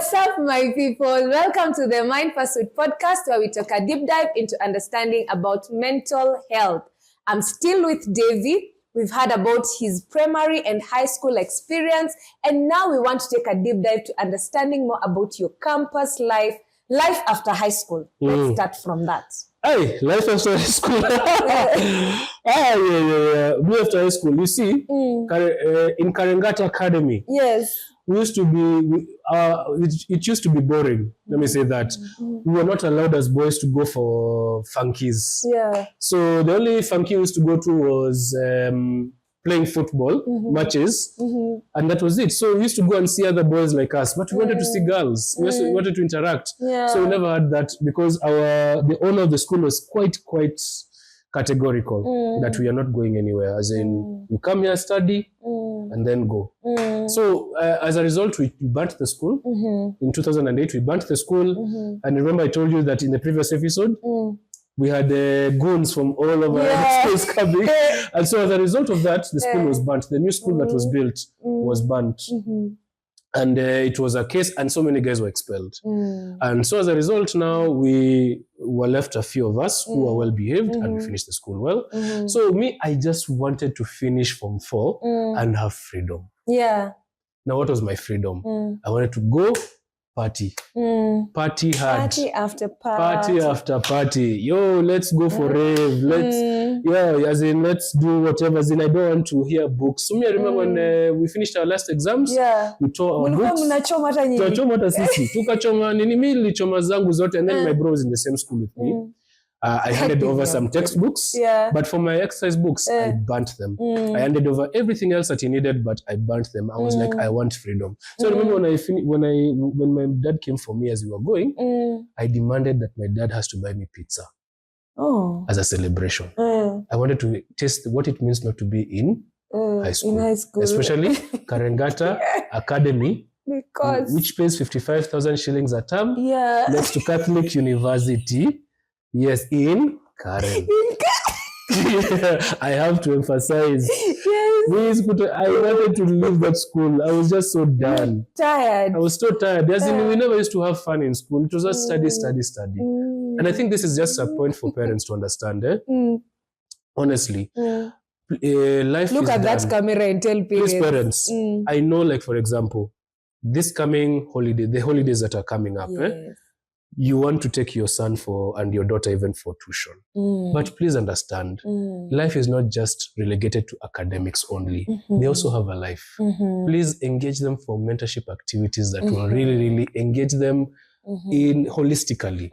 What's up, my people? Welcome to the Mind Pursuit podcast, where we talk a deep dive into understanding about mental health. I'm still with Davy. We've heard about his primary and high school experience, and now we want to take a deep dive to understanding more about your campus life after high school. Let's start from that. Hey, life after high school. Yeah. Me after high school. You see, in Karengata Academy. Yes. We used to be, it used to be boring. Let me say that. We were not allowed as boys to go for funkies. Yeah. So the only funky we used to go to was playing football matches, and that was it. So we used to go and see other boys like us, but we wanted to see girls. We wanted to interact. Yeah. So we never had that because the owner of the school was quite categorical that we are not going anywhere. As in, you come here, study, and then go. So as a result, we burnt the school. In 2008, we burnt the school. And remember I told you that in the previous episode, we had goons from all over the schools coming. And so as a result of that, the school was burnt. The new school that was built was burnt. And it was a case, and so many guys were expelled. And so as a result, now we were left a few of us who were well behaved, and we finished the school well. So me, I just wanted to finish Form 4 and have freedom. Yeah. Now, what was my freedom? I wanted to go party. Party hard. Party after party. Party after party. Yo, let's go for rave. Let's do whatever. As in, I don't want to hear books. So me, I remember when we finished our last exams, we tore our books. Tunachoma hata sisi. Tukachoma nini, mimi nilichoma zangu zote, and then my bro was in the same school with me. I handed over some textbooks, but for my exercise books, I burnt them. I handed over everything else that he needed, but I burnt them. I was like, I want freedom. So I remember when my dad came for me as we were going, I demanded that my dad has to buy me pizza as a celebration. I wanted to taste what it means not to be in high school, especially Karengata Academy. Because which pays 55,000 shillings a term next to Catholic University. Yes, in Karen. I have to emphasize. Yes. I wanted to leave that school. I was just so done. Tired. I was so tired. As in, we never used to have fun in school. It was just study. And I think this is just a point for parents to understand. Honestly. Life Look is at done. that camera and tell parents. Please, parents. I know, like, for example, this coming holiday, the holidays that are coming up, you want to take your son and your daughter even for tuition. But please understand, life is not just relegated to academics only. They also have a life. Please engage them for mentorship activities that will really engage them in holistically,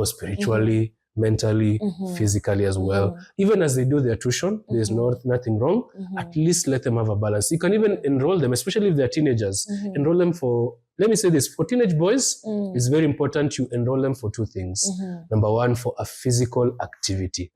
spiritually, mentally, physically as well. Even as they do their tuition, there's nothing wrong. At least let them have a balance. You can even enroll them, especially if they're teenagers. Enroll them for, let me say this, for teenage boys, it's very important you enroll them for two things. Number one, for a physical activity.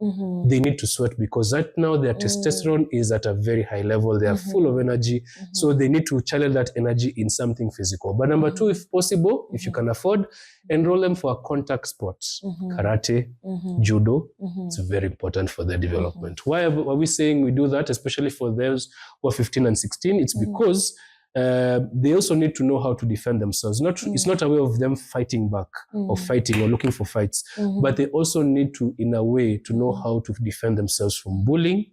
They need to sweat because right now their testosterone is at a very high level. They are full of energy. So they need to channel that energy in something physical. But number two, if possible, if you can afford, enroll them for a contact sport. Karate, judo. It's very important for their development. Why are we saying we do that, especially for those who are 15 and 16? It's because they also need to know how to defend themselves. It's not a way of them fighting back or fighting or looking for fights, but they also need to, in a way, to know how to defend themselves from bullying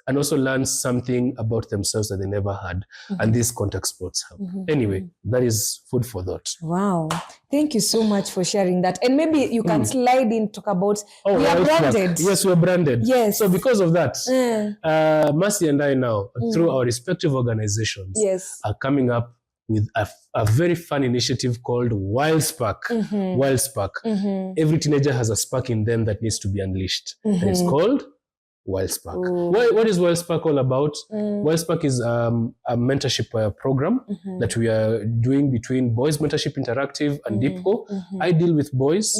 and also learn something about themselves that they never had. And these contact sports help. Anyway, that is food for thought. Wow. Thank you so much for sharing that. And maybe you can slide in, talk about, we are branded. Yes, we are branded. Yes. So because of that, Mercy and I now, through our respective organizations, are coming up with a very fun initiative called Wild Spark. Wild Spark. Every teenager has a spark in them that needs to be unleashed. And it's called Wild Spark. What is Wild Spark all about? Wild Spark is a mentorship program that we are doing between Boys Mentorship Interactive and DIPCO. I deal with boys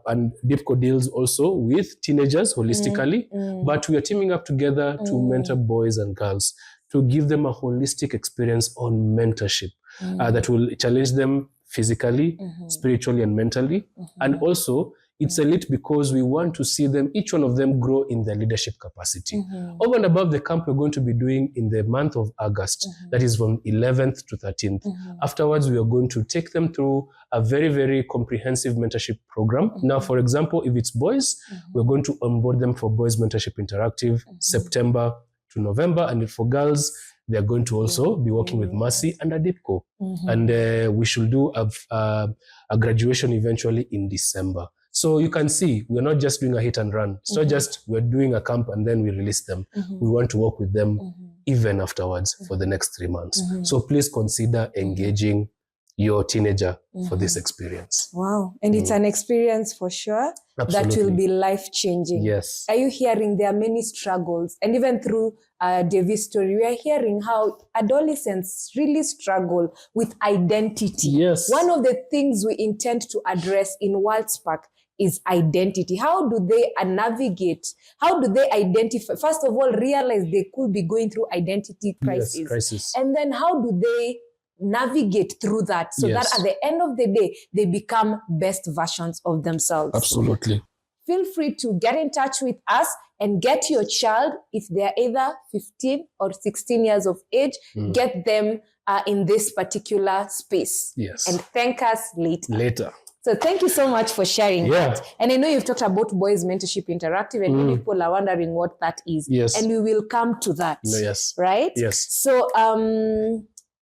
and DIPCO deals also with teenagers holistically, but we are teaming up together to mentor boys and girls to give them a holistic experience on mentorship that will challenge them physically, spiritually, and mentally, and also It's elite because we want to see them, each one of them, grow in their leadership capacity. Over and above the camp we're going to be doing in the month of August, that is from 11th to 13th. Afterwards, we are going to take them through a very, very comprehensive mentorship program. Now, for example, if it's boys, we're going to onboard them for Boys Mentorship Interactive, September to November. And for girls, they're going to also be working with Mercy and Adipco. And we should do a graduation eventually in December. So you can see, we're not just doing a hit and run. It's not just we're doing a camp and then we release them. We want to work with them even afterwards for the next 3 months. So please consider engaging your teenager for this experience. Wow. And it's an experience for sure. Absolutely. That will be life-changing. Yes. Are you hearing there are many struggles? And even through Davy's story, we are hearing how adolescents really struggle with identity. Yes. One of the things we intend to address in WorldSpark is identity. How do they navigate? How do they identify? First of all, realize they could be going through identity crisis. Yes, crisis. And then how do they navigate through that so that at the end of the day, they become best versions of themselves? Absolutely. Feel free to get in touch with us and get your child, if they're either 15 or 16 years of age, get them in this particular space. Yes. And thank us later. So thank you so much for sharing that. And I know you've talked about Boys Mentorship Interactive, and many people are wondering what that is. Yes. And we will come to that. No, yes. Right? Yes. So,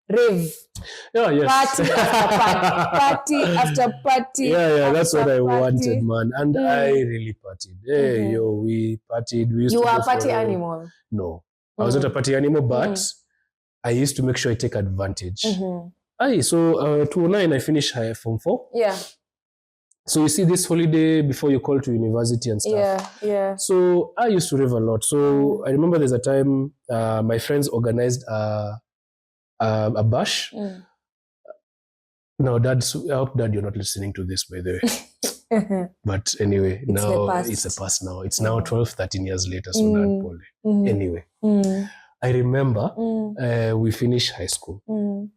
rave. Yeah, yes. Party after party. Yeah, that's what I party. wanted, man. And I really partied. Hey, we partied. We used You to were go a party for, animal. No, I was not a party animal, but I used to make sure I take advantage. So 2009, I finished Form 4. Yeah. So you see this holiday before you call to university and stuff. Yeah. So I used to rave a lot. So I remember there's a time my friends organized a bash. Now, Dad, I hope Dad you're not listening to this, by the way. But anyway, now it's a past now. It's now 12, 13 years later. So Dad, Paul. Anyway, I remember we finished high school.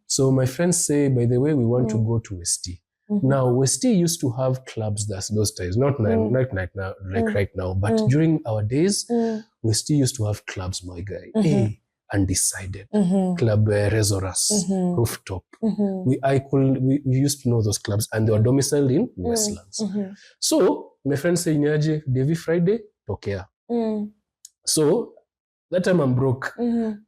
So my friends say, by the way, we want to go to Westie. Now, Westie used to have clubs those days, not right now, but during our days, Westie used to have clubs, my guy. Hey, Undecided, Club Resoras, Rooftop. We used to know those clubs, and they were domiciled in Westlands. So my friends say, Nyaje, Davy Friday, tokea. So that time I'm broke.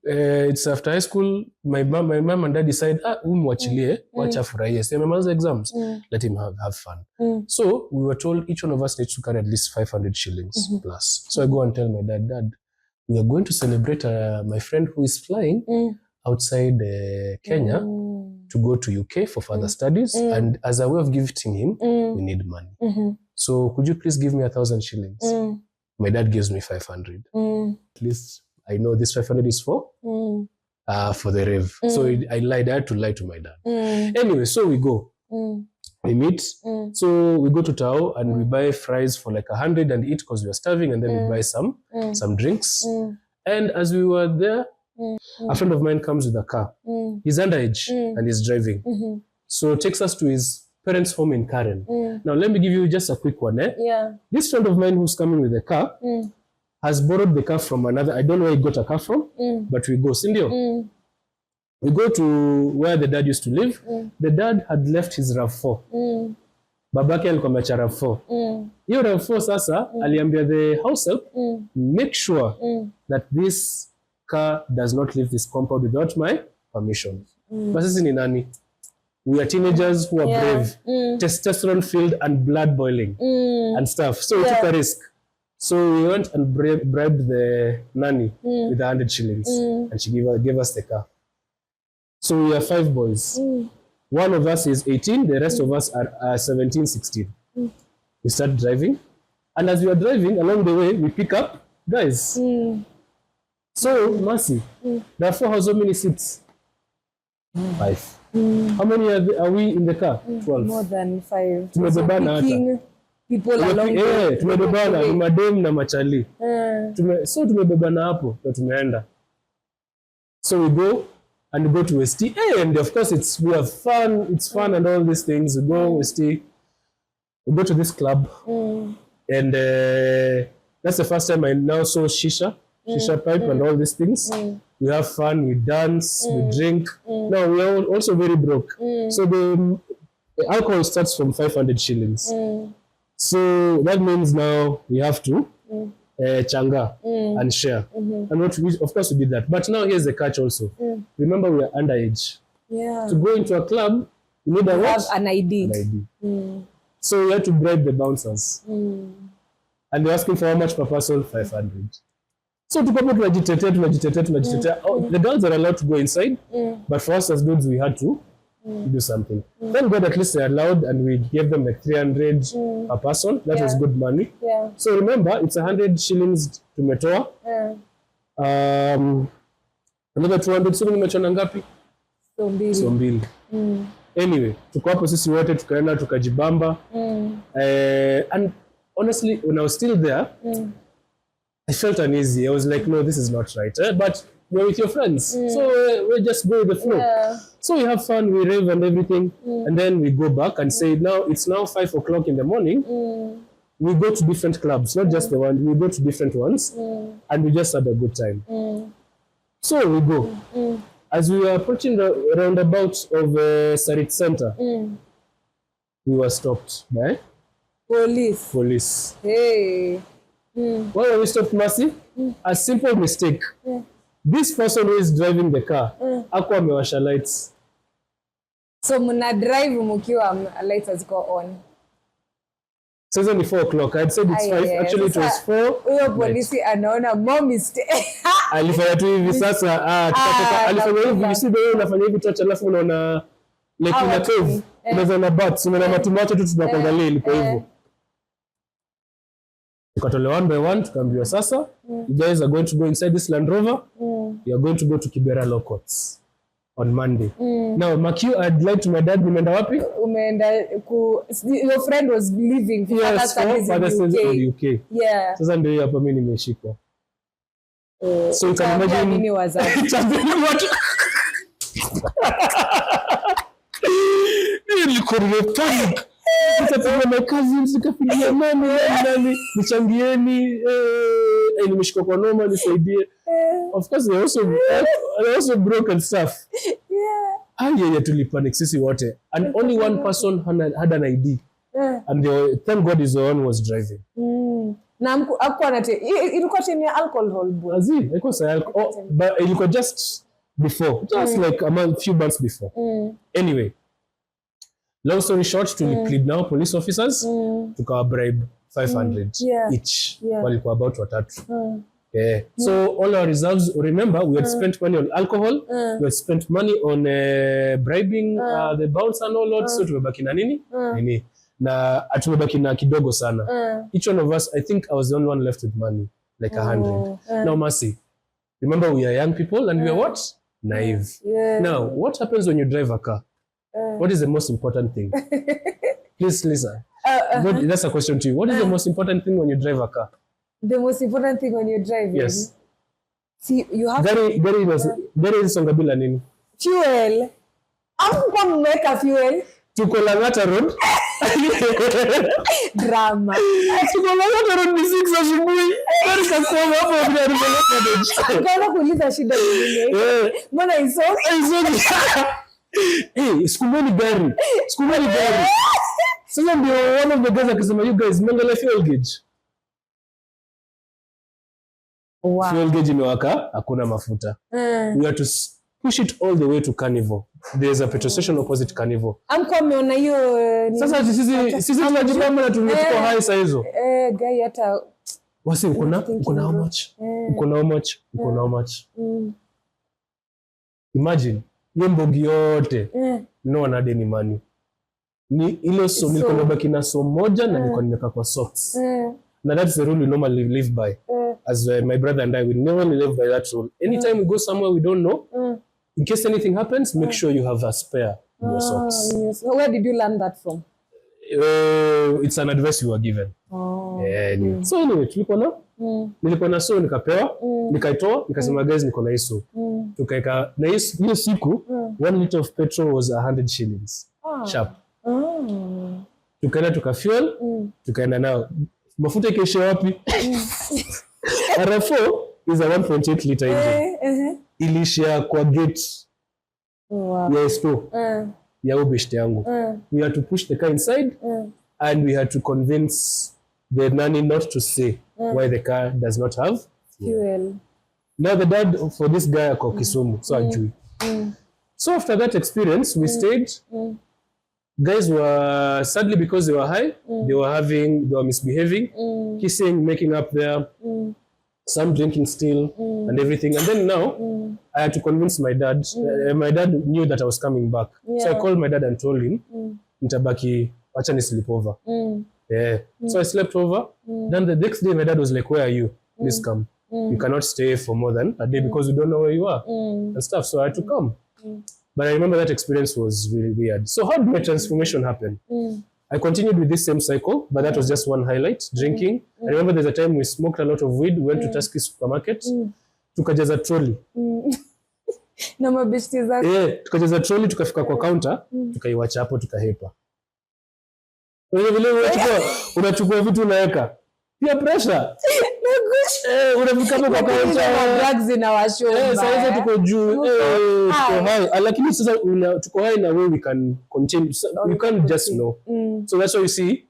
It's after high school. My mom and dad decide, umwachilie, wacha furahie. So my exams, let him have fun. So we were told each one of us needs to carry at least 500 shillings plus. So I go and tell my dad, we are going to celebrate my friend who is flying outside Kenya to go to UK for further studies. And as a way of gifting him, we need money. So could you please give me 1,000 shillings? My dad gives me 500. At least I know this 500 is for the rave. So I had to lie to my dad. Anyway, so we go. We meet. So we go to Tao and we buy fries for like 100 and eat because we are starving, and then we buy some drinks. And as we were there, a friend of mine comes with a car. He's underage and he's driving. So takes us to his parents' home in Karen. Now let me give you just a quick one. This friend of mine who's coming with a car has borrowed the car from another. I don't know where he got a car from, but we go. Sindio. We go to where the dad used to live. The dad had left his RAV4. Babake alikuwa ameacha RAV4. Hiyo RAV4 sasa aliambia the house help, make sure that this car does not leave this compound without my permission. But sisi ni nani? We are teenagers who are brave, testosterone filled and blood boiling and stuff. So we took a risk. So we went and bribed the nanny with 100 shillings and she gave us the car. So we are 5 boys. One of us is 18, the rest of us are 17, 16. We start driving. And as we are driving, along the way, we pick up guys. So, Mercy, therefore, how many seats? 5. How many are we in the car? 12. More than 5. Tumebebana hata. People along the way. Tumebebana, ni madem na machali. So tumebebana hapo, na tumeenda. So we go to Westie. And of course, we have fun. It's fun and all these things. We go Westie. we go to this club, and that's the first time I now saw shisha pipe and all these things. We have fun, we dance, we drink. Now we are also very broke. So the alcohol starts from 500 shillings. So that means now we have to changa and share. And what we, of course we did that. But now here's the catch also. Remember, we are underage. Yeah. To go into a club, you need an ID. An ID. So we had to bribe the bouncers. And they're asking for how much per person? 500. So to come to agitate. Oh, the girls are allowed to go inside, but for us as dudes, we had to do something. Thank God at least they allowed, and we gave them like 300 per person. That was good money. Yeah. So remember, it's 100 shillings to metoa. Another 200. So nimechona ngapi? So mbili. Anyway, tuko hapo sisi wote tukaenda tukajibamba. And honestly, when I was still there, I felt uneasy. I was like, no, this is not right. But you're with your friends, so we just go with the flow. Yeah. So we have fun, we rave and everything, and then we go back and say, now it's now 5 o'clock in the morning. We go to different clubs, not just the one. We go to different ones, and we just had a good time. So we go. As we were approaching the roundabout of Sarit Center, we were stopped by police. Hey. Why were we stopped, Mercy? A simple mistake. This person who is driving the car, hakuwa amewasha lights. So muna drive mukiwa lights haziko on. So it's only 4 o'clock. I'd said it's 5. Actually, it was 4. Huyo polisi anaona more mistake. Alifanya tu hivi sasa. Alifanya hivi. You see the way unafanya hivi touch, alafu unaona like in a cave. Unaona bats. Unaona matumacho tu tunakuangalia ilikuwa hivyo. Tukatolewa one by one, tukaambiwa sasa, you guys are going to go inside this Land Rover. You are going to go to Kibera Law Courts on Monday. Now, Makiu, I'd like to my dad, umeenda wapi? Your friend was leaving for further studies in the UK. Yeah. Sasa ndio hapa mimi nimeshikwa. So you can imagine nini wazazi. Nilikuwa nimepanic. Nikapiga my cousins, nikapigia nani, nichangieni, nimeshikwa kwa noma, nisaidie. Of course, they also broke and stuff. Yeah. Tulipanic sisi wote. And only one person had an ID. And thank God his own was driving. Na hakuwa nate, ilikuwa chini ya alcohol bwana. Ilikuwa sa alcohol, but ilikuwa just before, just like a few months before. Anyway, long story short, to plead now, police officers tukawa bribe 500 each. Walikuwa about watatu. So all our reserves, remember, we had spent money on alcohol, we had spent money on bribing the bouncer and all that. So tumebaki na nini? Na tumebaki na kidogo sana. Each one of us, I think I was the only one left with money, like 100. Now, Mercy, remember we are young people and we are what? Naive. Now, what happens when you drive a car? What is the most important thing? Please, Lisa. That's a question to you. What is the most important thing when you drive a car? The most important thing when you're driving? Yes. See, you have Gari Songabila nini? Fuel. Hapo mmeweka fuel. Tuko Langata Road. Drama. Tuko Langata Road ni 6 asubuhi. Gari kakuwa hapo bila remote. Ukaanza kuuliza shida nini? Mbona iso? Sikumeni gari. Sasa ndio one of the guys akisema, you guys mwangalia fuel gauge. Wow. Fuel gauge imewaka, hakuna mafuta. We had to push it all the way to Carnival. There's a petrol station opposite Carnival. Amko ameona hiyo sasa sisi tunajibamba na tunachukua high saa hizo. Guy hata wasi uko na how much? Uko na how much? Imagine hiyo mbogi yote no one had any money. Ni ile so niko nabaki na so moja na niko nimeka kwa socks. Now that's the rule we normally live by. As my brother and I, we normally live by that rule. Anytime we go somewhere we don't know, in case anything happens, make sure you have a spare in your socks. Yes. Where did you learn that from? It's an advice we were given. So anyway, nilikuwa na so nikapewa, nikaitoa, nikasema guys niko na hiso. Tukaeka na hiyo siku 1 liter of petrol was 100 shillings. Sharp. tukaenda tukafuel, tukaenda nao. Mafuta ikaisha wapi? R4 is a 1.8 liter engine. Ilishia kwa gate ya store ya ubeshte yangu. We had to push the car inside and we had to convince the nanny not to say why the car does not have fuel. Now the dad for this guy ako Kisumu, so ajui. So after that experience, we stayed. Guys were, sadly because they were high, they were misbehaving, kissing, making up there, some drinking still, and everything. And then now, I had to convince my dad. My dad knew that I was coming back. So I called my dad and told him, nitabaki, wacha ni sleep over. Yeah. So I slept over. Then the next day, my dad was like, where are you? Please come. You cannot stay for more than a day because we don't know where you are and stuff. So I had to come. But I remember that experience was really weird. So how did my transformation happen? I continued with this same cycle, but that was just one highlight, drinking. I remember there's a time we smoked a lot of weed, we went to Tusky supermarket, tukajaza trolley. Na mabeshti zako. Tukajaza trolley, tukafika kwa counter, tukaiwacha hapo, tukahepa. Vile unachukua vitu unaweka. Pia pressure. Unafika hapo kwa counter. Drugs inawashow. Sasa tuko juu. Tuko high. Lakini sasa tuko high na way we can continue. So you can't just know. So that's why you see,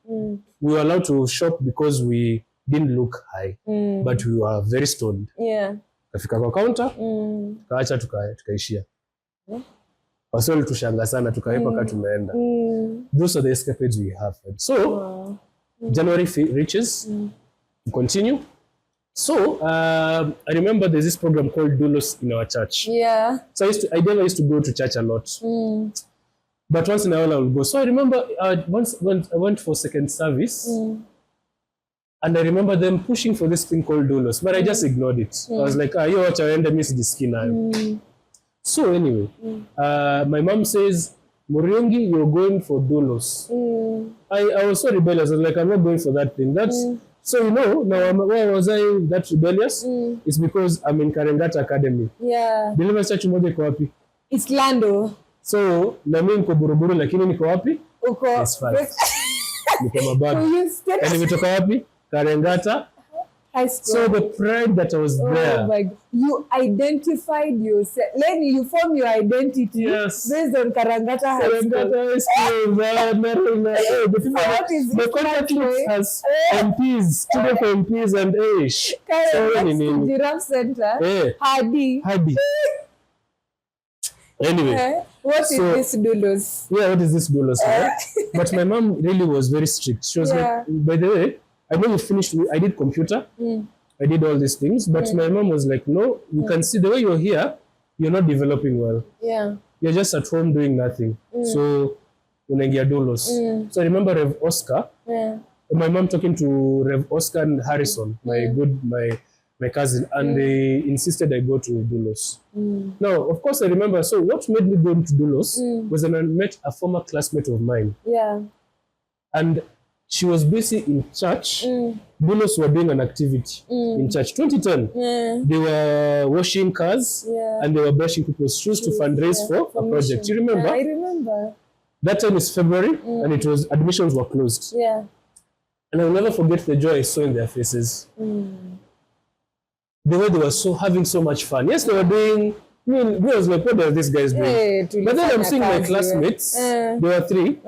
we were allowed to shop because we didn't look high. But we were very stoned. Yeah. Tukafika kwa counter, tukaacha tukaishia. Wasoli tushanga sana, tukahepa kama tumeenda. Those are the escapades we have. So, January reaches, we continue. So, I remember there's this program called Doulos in our church. Yeah. So I never used to go to church a lot. But once in a while I would go. So I remember once when I went for second service, and I remember them pushing for this thing called Doulos, but I just ignored it. I was like, you watch, I end up missing the skin. So anyway, my mom says, Muriungi, you're going for Doulos. I was so rebellious. I was like, I'm not going for that thing. That's so, you know, now why was I that rebellious? It's because I'm in Karengata Academy. Yeah. Deliver church moja iko wapi? It's Lando. So, na mimi niko Buruburu lakini niko wapi? Uko. Niko Mabati. Na nimetoka wapi? Karengata. So the pride that I was there. Oh my God. You identified yourself. Then you form your identity based on Karangata High School. The contact list has MPs, student MPs and Aish. Giraffe Center. Hadi. Anyway. What is this Doulos? Yeah, what is this Doulos? But my mom really was very strict. She was like, by the way, I know you finished, I did computer, I did all these things, but my mom was like, no, you can see the way you're here, you're not developing well. Yeah. You're just at home doing nothing. So, unaingia Doulos. So I remember Rev Oscar, my mom talking to Rev Oscar and Harrison, my cousin, and they insisted I go to Doulos. Now, of course, I remember, so what made me go to Doulos was when I met a former classmate of mine. Yeah. And she was busy in church. Doulos were doing an activity in church. 2010, they were washing cars and they were brushing people's shoes to fundraise for a project. You remember? I remember. That time is February and it was admissions were closed. Yeah. And I'll never forget the joy I saw in their faces. The way they were having so much fun. Yes, they were doing. I was like, what are these guys doing? But then I'm seeing my classmates, they were 3,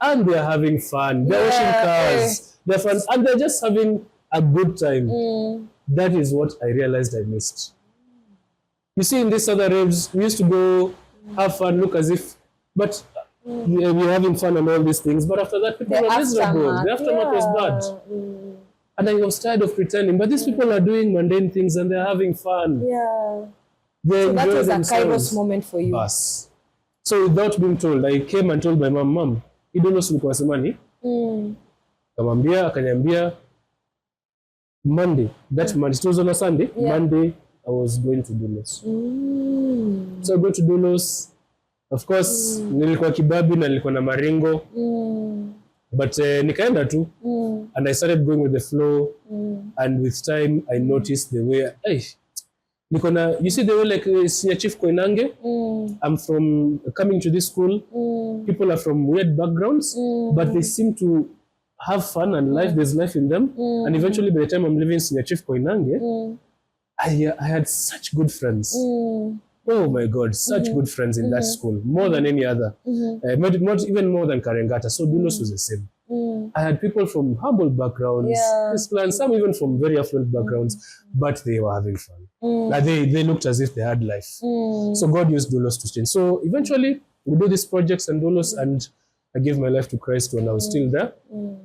and they're having fun. They're washing cars, they're fun, and they're just having a good time. That is what I realized I missed. You see, in these other raves, we used to go have fun, look as if, but we're having fun and all these things. But after that, people were miserable. The aftermath was bad. And I was tired of pretending. But these people are doing mundane things and they're having fun. Yeah. So that was a Kairos moment for you. Yes. So without being told, I came and told my mom, you don't know sulikuwa semani? Kamwambia, akaniambia, Monday, that Monday, it was on a Sunday, Monday, I was going to Doulos. So I go to Doulos. Of course, nilikuwa kibabi na nilikuwa na maringo. But nikaenda tu. And I started going with the flow. And with time, I noticed the way, you see the way like Senior Chief Koinange, I'm from coming to this school, People are from weird backgrounds, but they seem to have fun and life. There's life in them. And eventually, by the time I'm living in Chief Koinange, I had such good friends. Oh my God, such good friends in that school, more than any other. Even more than Karengata. So Dulos was the same. I had people from humble backgrounds, some even from very affluent backgrounds, but they were having fun. Like they looked as if they had life. So God used Dulos to change. So eventually, we do these projects and Dulos, and I gave my life to Christ when I was still there,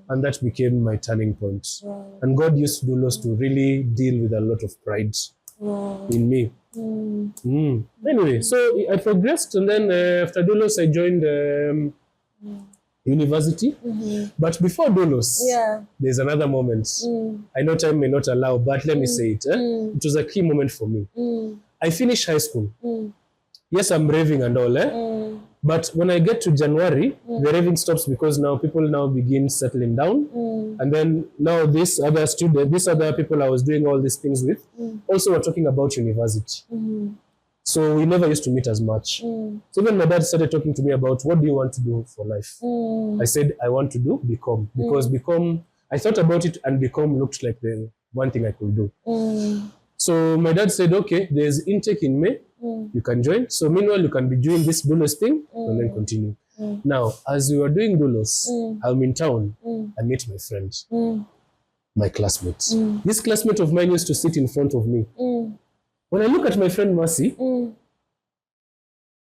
and that became my turning point. And God used Dulos to really deal with a lot of pride in me. Anyway, so I progressed, and then after Dulos, I joined university. But before Dulos, there's another moment. I know time may not allow, but let me say it. It was a key moment for me. I finished high school. Yes, I'm raving and all, but when I get to January, the raving stops because now people now begin settling down. And then now this other people I was doing all these things with, also were talking about university. So we never used to meet as much. So even my dad started talking to me about, what do you want to do for life? I said, I want to do BCom, because BCom, I thought about it, and BCom looked like the one thing I could do. So my dad said, okay, there's intake in May, you can join. So meanwhile, you can be doing this Dulos thing and then continue. Now, as we were doing Dulos, I'm in town, I met my friend, my classmates. This classmate of mine used to sit in front of me. When I look at my friend Mercy,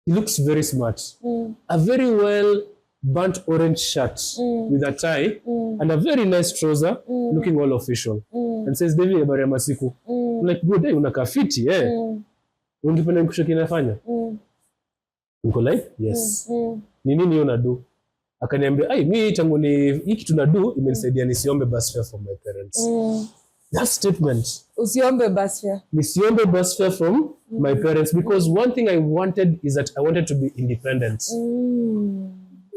he looks very smart. A very well burnt orange shirt with a tie and a very nice trouser, looking all official. And says, Davy, habari ya masiku. I'm like, good day, unakaa fiti, ungependa nikushe kinafanya? Niko like, yes. Ni nini unadu? Akaniambia, mi tangu ni hiki tunadu imenisaidia nisiombe bus fare from my parents. That statement. Usiombe bus fare. Nisiombe bus fare from my parents, because one thing I wanted is that I wanted to be independent.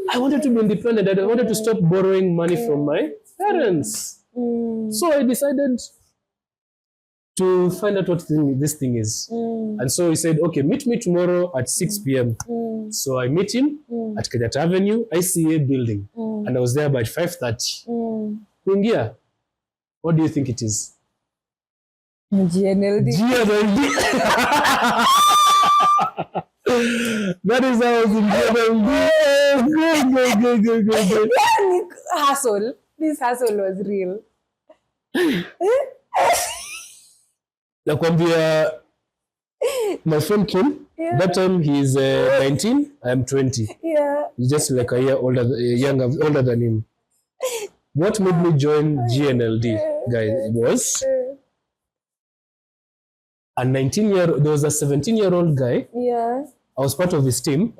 I wanted to be independent. I wanted to stop borrowing money from my parents. So I decided to find out what this thing is. And so he said, okay, meet me tomorrow at 6 p.m. So I met him at Kenyatta Avenue, ICA building. And I was there by 5:30. Kuingia. What do you think it is? GNLD. That is how I was in GNLD. Hustle. This hustle was real. Nakwambia, my friend came. That time he's 19, I'm 20. He's just like a year older than him. What made me join GNLD, guys, was there was a 17-year-old guy. I was part of his team.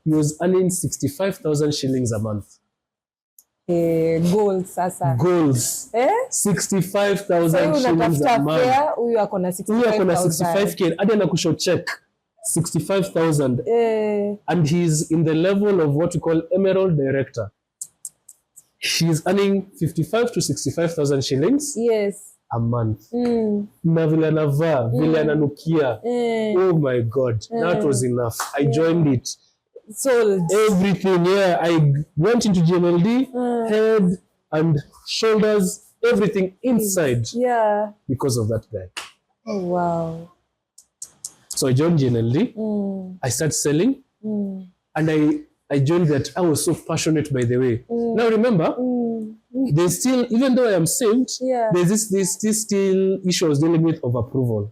He was earning 65,000 shillings a month. Goals, sasa. Goals. 65,000 shillings a month. Huyu akona 65K. Hadi anakusho check 65,000. And he's in the level of what we call Emerald Director. She's earning 55 to 65,000 shillings a month. Na vile anavaa, vile ananukia. Oh my God, that was enough. I joined it. Sold. Everything, I went into GNLD, head and shoulders, everything inside. Because of that guy. Oh, wow. So I joined GNLD. I started selling. And I joined that. I was so passionate, by the way. Now remember, there's still, even though I am saved, there's this still issues dealing with of approval.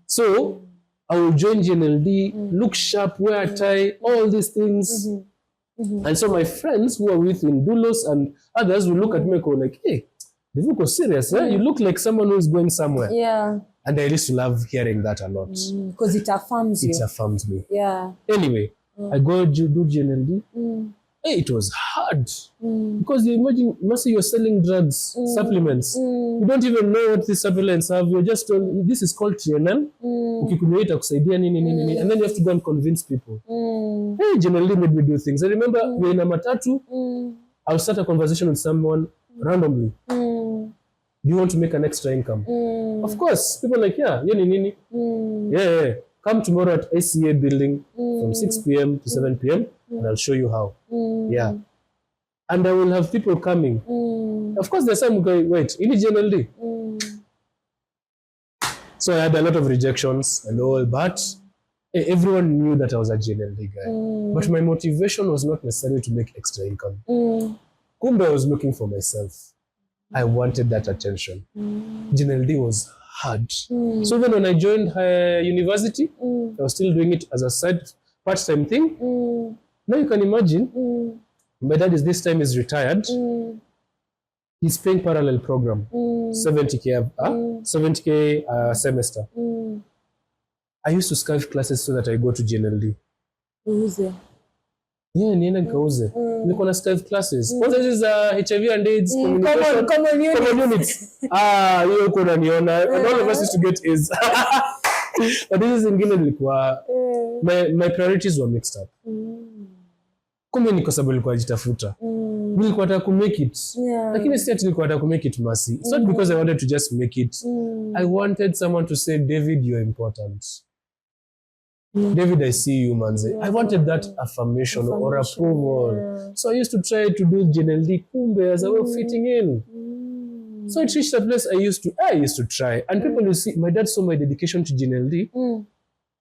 So I will join GNLD, look sharp, wear a tie, all these things. And so my friends who are with in Dulos and others will look at me and go like, hey, you look serious, You look like someone who is going somewhere. And I used to love hearing that a lot. Because it affirms you. It affirms me. Anyway, I go do GNLD. Hey, it was hard. Because you imagine, Mercy, you're selling drugs, supplements. You don't even know what these supplements have. You're just told, this is called TNL. And then you have to go and convince people. Hey, GNLD made me do things. I remember we're in a matatu. I'll start a conversation with someone randomly. Do you want to make an extra income? Of course. People are like, yeah. Come tomorrow at ICA building from 6 p.m. to 7 p.m. and I'll show you how. Yeah. And I will have people coming. Of course, there's some going, wait, in GNLD. So I had a lot of rejections and all, but everyone knew that I was a GNLD guy. But my motivation was not necessarily to make extra income. Kumbe, I was looking for myself. I wanted that attention. GNLD was hard. So even when I joined university, I was still doing it as a side part-time thing. Now you can imagine, my dad this time is retired. He's paying parallel program, 70K a semester. I used to scarf classes so that I go to GNLD. Yeah, nienda nikauze. Nilikuwa na scarf classes. Kwanza hizi za HIV and AIDS communication. Common units. Hiyo uko unaniona. And all of us used to get A's. But hizi zingine nilikuwa my priorities were mixed up. Kumbe ni kwa sababu nilikuwa najitafuta. Nilikuwa nataka kumake it. Lakini si ati nilikuwa nataka kumake it masi. It's not because I wanted to just make it. I wanted someone to say, David, you're important. David, I see you, manze. I wanted that affirmation or approval. So I used to try to do GNLD kumbe as a way of fitting in. So it reached a place I used to try. And people will see, my dad saw my dedication to GNLD.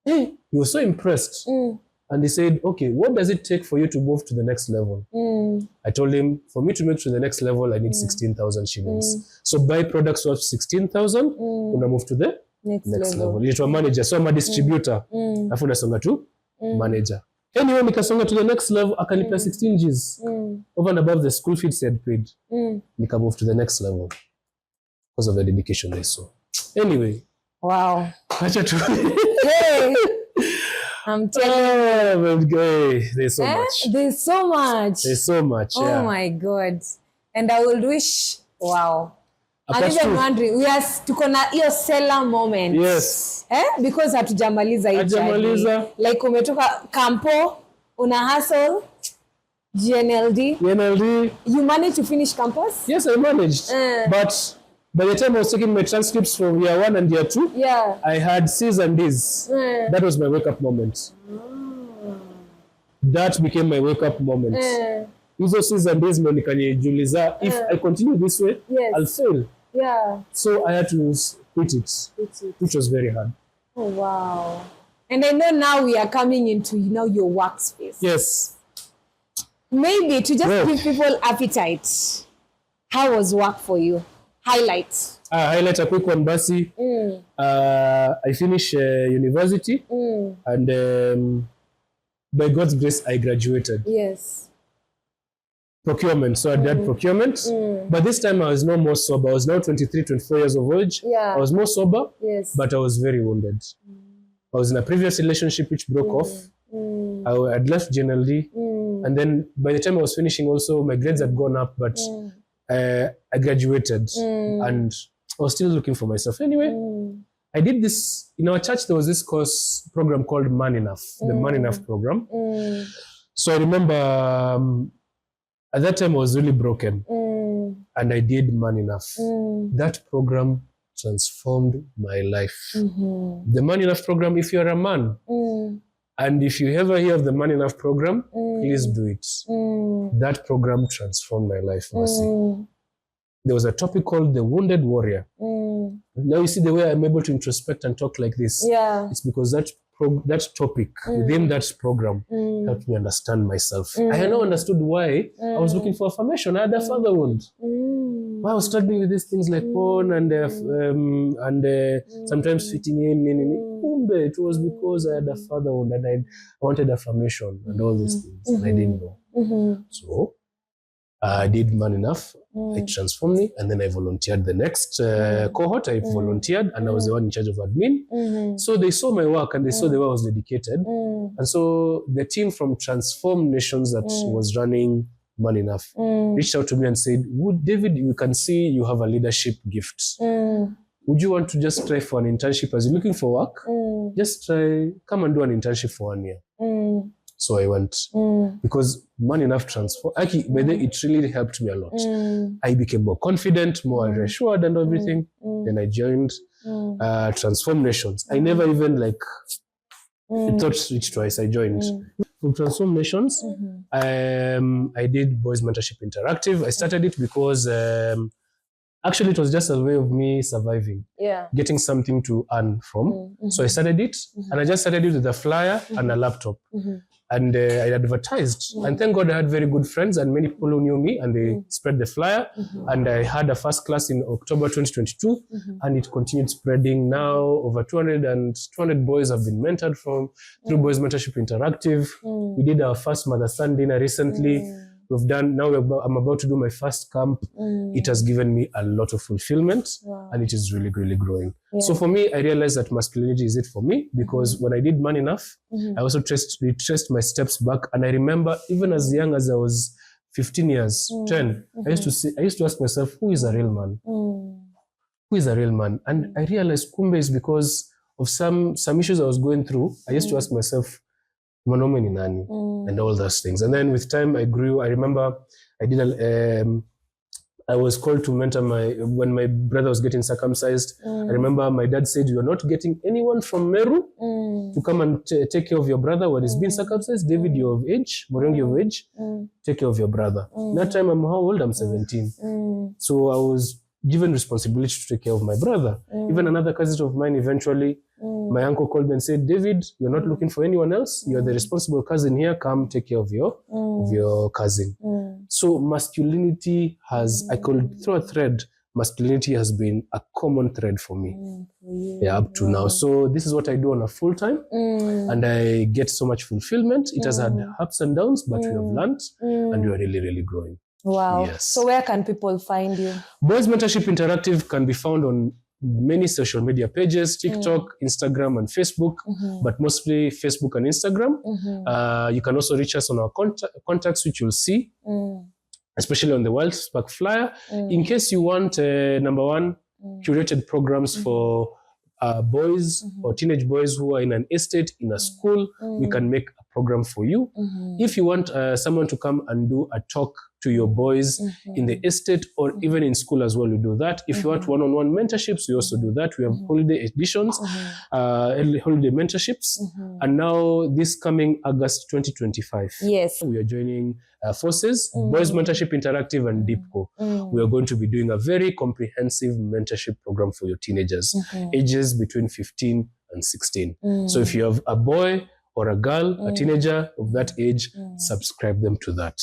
He was so impressed. And he said, okay, what does it take for you to move to the next level? I told him, for me to move to the next level, I need 16,000 shillings. So buy products worth 16,000, una move to the next level. Nilitwa manager, so I'm a distributor. Afu nasonga tu manager. Anyway, nikasonga to the next level, akanipea 16 Gs. Over and above the school fees I had paid. Nika move to the next level because of the dedication I saw. Anyway. Wow. Acha tu. I'm telling you. There's so much. There's so much. There's so much. Oh my God. And I will wish, wow. I'm even wondering, tuko na hiyo seller moment. Yes. Because hatujamaliza hii journey. Like umetoka campo, una hustle, GNLD. You managed to finish campus? Yes, I managed. But by the time I was taking my transcripts from year 1 and year 2, I had C's and D's. That was my wake-up moment. That became my wake-up moment. Hizo C's and D's nikanijiuliza, if I continue this way, I'll fail. So I had to quit it, which was very hard. Oh, wow. And I know now we are coming into your workspace. Yes. Maybe to just give people appetite, how was work for you? Highlights. Highlight a quick one, Basi. I finished university and by God's grace, I graduated. Yes. Procurement. So I did procurement. But this time I was no more sober. I was now 23, 24 years of age. I was more sober, but I was very wounded. I was in a previous relationship which broke off. I had left GNLD. And then by the time I was finishing also, my grades had gone up, but I graduated and I was still looking for myself. Anyway, I did this, in our church there was this course program called Man Enough, the Man Enough program. So I remember at that time I was really broken and I did Man Enough. That program transformed my life. The Man Enough program, if you're a man, and if you ever hear of the Man Enough program, please do it. That program transformed my life, Mercy. There was a topic called the Wounded Warrior. Now you see the way I'm able to introspect and talk like this. It's because that topic within that program helped me understand myself. I now understood why I was looking for affirmation. I had a father wound. Why I was struggling with these things like porn and sometimes fitting in. It was because I had a father wound and I wanted affirmation and all these things and I didn't know. So I did Man Enough. It transformed me, and then I volunteered the next cohort. I volunteered and I was the one in charge of admin. So they saw my work and they saw the way I was dedicated. And so the team from Transform Nations that was running Man Enough reached out to me and said, David, we can see you have a leadership gift. Would you want to just try for an internship as you're looking for work? Just try, come and do an internship for 1 year. So I went because Man Enough transform. Actually, by then it really helped me a lot. I became more confident, more reassured, and everything. Then I joined Transform Nations. I never even I thought switch twice. I joined. From Transformations, I did Boys Mentorship Interactive. I started it because actually it was just a way of me surviving, getting something to earn from. So I started it, and I just started it with a flyer and a laptop. And I advertised. And thank God I had very good friends and many people who knew me, and they spread the flyer. And I had a first class in October 2022, and it continued spreading. Now over 200 boys have been mentored through Boys Mentorship Interactive. We did our first mother-son dinner recently. I'm about to do my first camp. It has given me a lot of fulfillment, and it is really, really growing. So for me, I realized that masculinity is it for me, because when I did Man Enough, I also retraced my steps back. And I remember even as young as I was 15 years, 10, I used to ask myself, who is a real man? Who is a real man? And I realized Kumbe is because of some issues I was going through. I used to ask myself, mwanaume ni nani? And all those things. And then with time I grew. I remember I was called to mentor when my brother was getting circumcised. I remember my dad said, you are not getting anyone from Meru to come and take care of your brother when he's been circumcised. David, you're of age. Morengi, you're of age. Take care of your brother. That time I'm how old? I'm 17. So I was given responsibility to take care of my brother. Even another cousin of mine eventually, my uncle called me and said, David, you're not looking for anyone else. You're the responsible cousin here. Come take care of your cousin. So masculinity has, I could throw a thread. Masculinity has been a common thread for me up to now. So this is what I do on a full time, and I get so much fulfillment. It has had ups and downs, but we have learned, and we are really, really growing. Wow. Yes. So where can people find you? Boys Mentorship Interactive can be found on many social media pages, TikTok, Instagram, and Facebook, but mostly Facebook and Instagram. You can also reach us on our contacts, which you'll see, especially on the Wild Spark flyer. In case you want, number one, curated programs for boys or teenage boys who are in an estate, in a school, we can make a program for you. If you want someone to come and do a talk to your boys in the estate or even in school as well, we do that. If you want one-on-one mentorships, we also do that. We have holiday editions, holiday mentorships. And now this coming August 2025, we are joining forces, Boys Mentorship Interactive and DeepCo. We are going to be doing a very comprehensive mentorship program for your teenagers, ages between 15 and 16. So if you have a boy or a girl, a teenager of that age, subscribe them to that.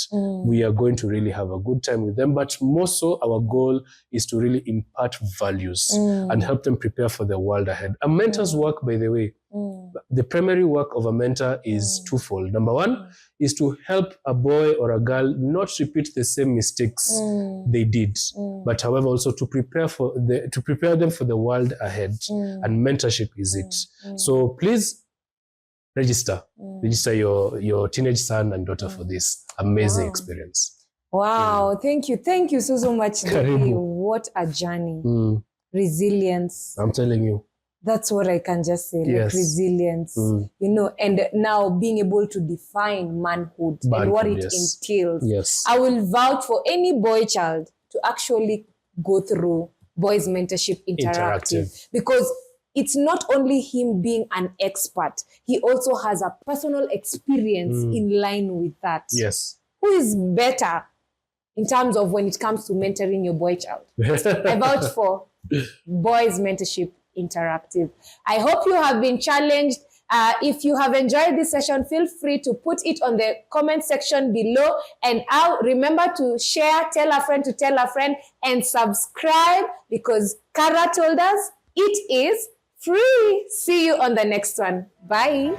We are going to really have a good time with them, but more so our goal is to really impart values and help them prepare for the world ahead. A mentor's work, by the way, the primary work of a mentor is twofold. Number one is to help a boy or a girl not repeat the same mistakes they did, but however also to prepare them for the world ahead. And mentorship is it. So please, register your teenage son and daughter for this amazing experience. Wow. Thank you so much, Davy. What a journey. Resilience. I'm telling you. That's what I can just say, like resilience, and now being able to define manhood and what it entails. Yes. I will vouch for any boy child to actually go through Boys Mentorship Interactive. Because it's not only him being an expert, he also has a personal experience in line with that. Yes. Who is better in terms of when it comes to mentoring your boy child? I vouch for Boys Mentorship Interactive. I hope you have been challenged. If you have enjoyed this session, feel free to put it on the comment section below. And remember to share, tell a friend to tell a friend, and subscribe, because Kara told us it is free. See you on the next one. Bye.